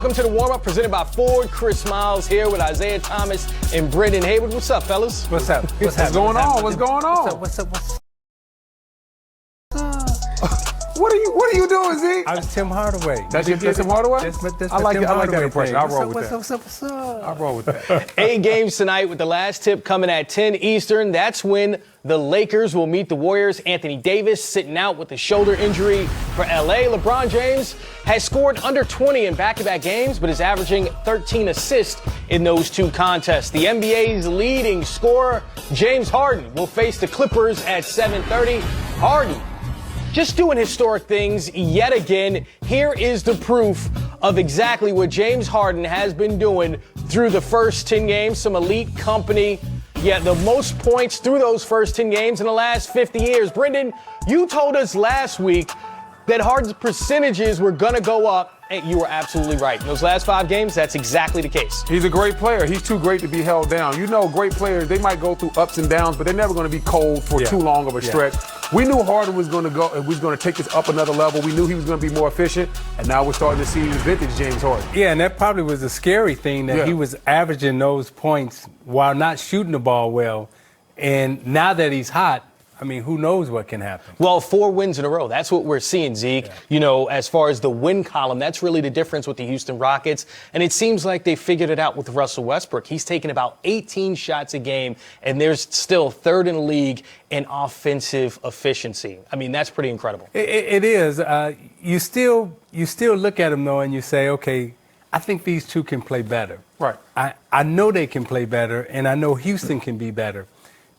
Welcome to the warm-up presented by Ford. Chris Miles here with Isiah Thomas and Brendan Hayward. What's up, fellas? What's up? What's going on? What's going on? What's up? What are you doing, Zeke? I was Tim Hardaway. That's Tim Hardaway? That's I like Tim that impression. I'll roll What's with that. up? I'll roll with that. 8 games tonight with the last tip coming at 10 Eastern. That's when the Lakers will meet the Warriors. Anthony Davis sitting out with a shoulder injury for LA. LeBron James has scored under 20 in back-to-back games, but is averaging 13 assists in those 2 contests. The NBA's leading scorer, James Harden, will face the Clippers at 7:30. Harden just doing historic things yet again. Here is the proof of exactly what James Harden has been doing through the first 10 games. Some elite company. Yeah, the most points through those first 10 games in the last 50 years. Brendan, you told us last week that Harden's percentages were going to go up. And you were absolutely right. In those last 5 games, that's exactly the case. He's a great player. He's too great to be held down. You know, great players, they might go through ups and downs, but they're never going to be cold for too long of a stretch. We knew Harden was going to go, and we was going to take this up another level. We knew he was going to be more efficient, and now we're starting to see vintage James Harden. Yeah, and that probably was the scary thing, that he was averaging those points while not shooting the ball well. And now that he's hot, I mean, who knows what can happen? Well, 4 wins in a row. That's what we're seeing, Zeke. Yeah. You know, as far as the win column, that's really the difference with the Houston Rockets. And it seems like they figured it out with Russell Westbrook. He's taken about 18 shots a game, and there's still 3rd in the league in offensive efficiency. I mean, that's pretty incredible. It is. You still look at them, though, and you say, okay, I think these 2 can play better. Right. I know they can play better, and I know Houston can be better.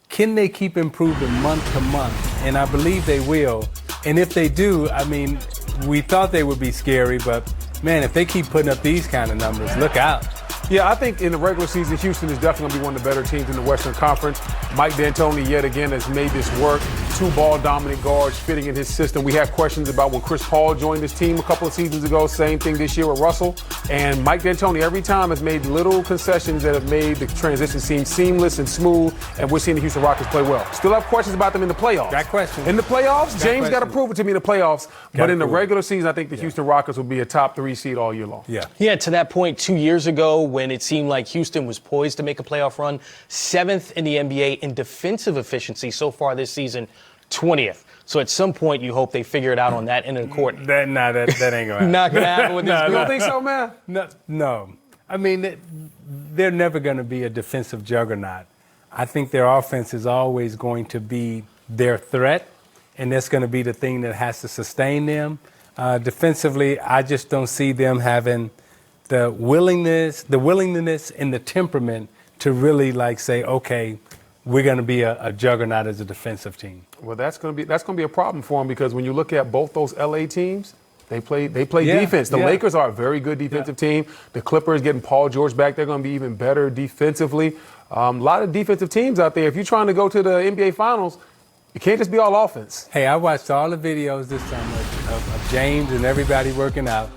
Can they keep improving month to month? And I believe they will. And if they do, I mean, we thought they would be scary, but, man, if they keep putting up these kind of numbers, look out. Yeah, I think in the regular season, Houston is definitely going to be one of the better teams in the Western Conference. Mike D'Antoni, yet again, has made this work. 2 ball-dominant guards fitting in his system. We had questions about when Chris Paul joined this team a couple of seasons ago. Same thing this year with Russell. And Mike D'Antoni, every time, has made little concessions that have made the transition seem seamless and smooth. And we're seeing the Houston Rockets play well. Still have questions about them in the playoffs. Got questions. In the playoffs, James got to prove it to me in the playoffs. But in the regular season, I think the Houston Rockets will be a top 3 seed all year long. Yeah, to that point, 2 years ago, when it seemed like Houston was poised to make a playoff run, 7th in the NBA in defensive efficiency so far this season, 20th. So at some point, you hope they figure it out on that end of the court. That ain't going to happen. Not going to happen with this group. You don't think so, man? No. I mean, they're never going to be a defensive juggernaut. I think their offense is always going to be their threat, and that's going to be the thing that has to sustain them. Defensively, I just don't see them having the willingness and the temperament to really say, okay, we're going to be a juggernaut as a defensive team. Well, that's going to be a problem for them, because when you look at both those LA teams, they play defense. The Lakers are a very good defensive team. The Clippers getting Paul George back, they're going to be even better defensively. A lot of defensive teams out there. If you're trying to go to the NBA Finals, you can't just be all offense. Hey, I watched all the videos this summer of James and everybody working out.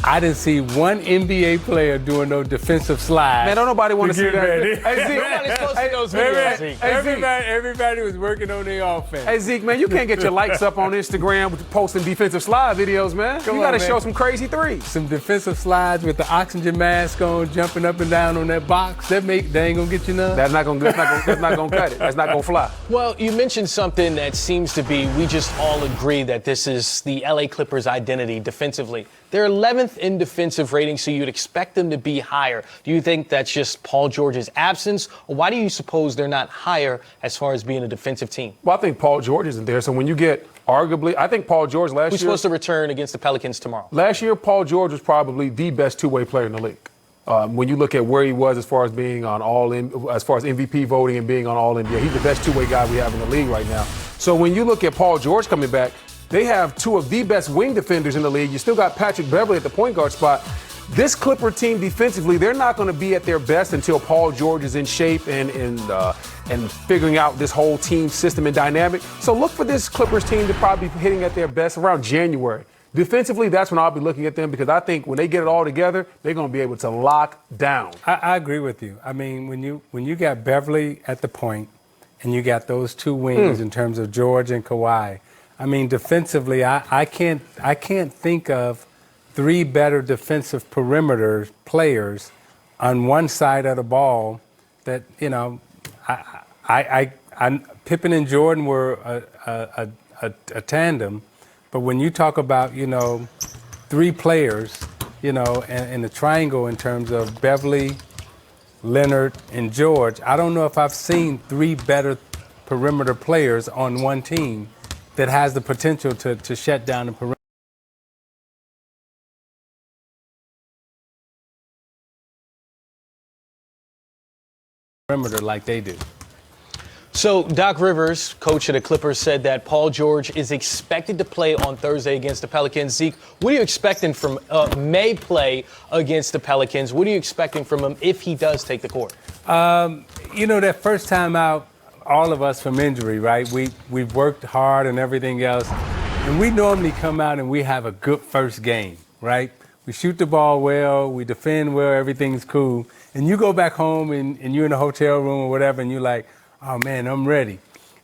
I didn't see one NBA player doing no defensive slide. Man, don't nobody want to see that. Hey, Zeke, nobody's supposed to see those videos, Zeke. Everybody was working on their offense. Hey, Zeke, man, you can't get your likes up on Instagram with posting defensive slide videos, man. You got to show some crazy threes. Some defensive slides with the oxygen mask on, jumping up and down on that box. They ain't going to get you none. That's not going to cut it. That's not going to fly. Well, you mentioned something that seems to be, we just all agree that this is the LA Clippers' identity defensively. They're 11th in defensive rating, so you'd expect them to be higher. Do you think that's just Paul George's absence, or why do you suppose they're not higher as far as being a defensive team? Well, I think Paul George isn't there. So when you get I think Paul George last year. Who's supposed to return against the Pelicans tomorrow? Last year, Paul George was probably the best 2-way player in the league. When you look at where he was as far as being on as far as MVP voting and being on All NBA, he's the best 2-way guy we have in the league right now. So when you look at Paul George coming back, they have 2 of the best wing defenders in the league. You still got Patrick Beverley at the point guard spot. This Clipper team defensively, they're not going to be at their best until Paul George is in shape and figuring out this whole team system and dynamic. So look for this Clippers team to probably be hitting at their best around January. Defensively, that's when I'll be looking at them, because I think when they get it all together, they're going to be able to lock down. I agree with you. I mean, when you got Beverly at the point and you got those 2 wings in terms of George and Kawhi, I mean, defensively, I can't think of three better defensive perimeter players on one side of the ball that, you know, Pippen and Jordan were a tandem, but when you talk about, you know, three players, you know, in the triangle in terms of Beverly, Leonard, and George, I don't know if I've seen three better perimeter players on one team that has the potential to shut down the perimeter like they do. So Doc Rivers, coach of the Clippers, said that Paul George is expected to play on Thursday against the Pelicans. Zeke, what are you expecting from may play against the Pelicans? What are you expecting from him if he does take the court? You know, that first time out, all of us from injury, right? We've worked hard and everything else, and we normally come out and we have a good first game, right? We shoot the ball well, we defend well, everything's cool, and you go back home and you're in a hotel room or whatever, and you're like, oh man, I'm ready.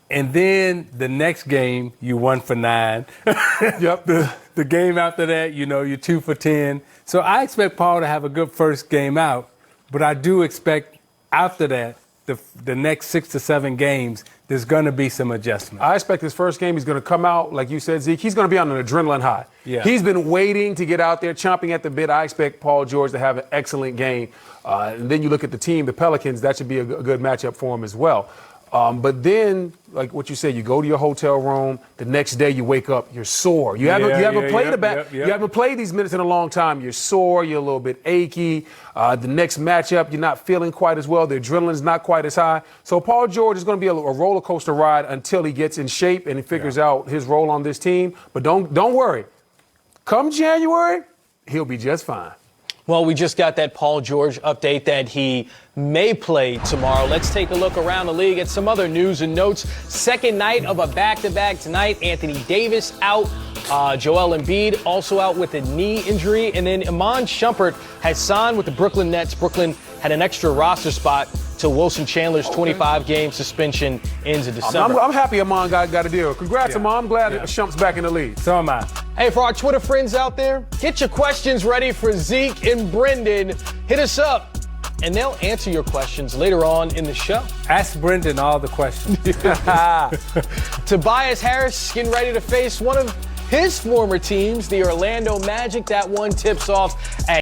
And then the next game, you 1 for 9. Yep. The game after that, you know, you're 2 for 10. So I expect Paul to have a good first game out, but I do expect after that, the next 6 to 7 games, there's going to be some adjustment. I expect his first game, he's going to come out, like you said, Zeke, he's going to be on an adrenaline high. Yeah. He's been waiting to get out there, chomping at the bit. I expect Paul George to have an excellent game. And then you look at the team, the Pelicans, that should be a good matchup for him as well. But then, like what you said, you go to your hotel room. The next day, you wake up, you're sore. You haven't played these minutes in a long time. You're sore. You're a little bit achy. The next matchup, you're not feeling quite as well. The adrenaline's not quite as high. So Paul George is going to be a roller coaster ride until he gets in shape and he figures out his role on this team. But don't worry. Come January, he'll be just fine. Well, we just got that Paul George update that he may play tomorrow. Let's take a look around the league at some other news and notes. Second night of a back-to-back tonight. Anthony Davis out. Joel Embiid also out with a knee injury. And then Iman Shumpert has signed with the Brooklyn Nets. Brooklyn had an extra roster spot till Wilson Chandler's 25-game suspension ends in December. I'm happy Iman got a deal. Congrats, Iman. I'm glad Shump's back in the league. So am I. Hey, for our Twitter friends out there, get your questions ready for Zeke and Brendan. Hit us up, and they'll answer your questions later on in the show. Ask Brendan all the questions. Tobias Harris getting ready to face one of his former teams, the Orlando Magic. That one tips off at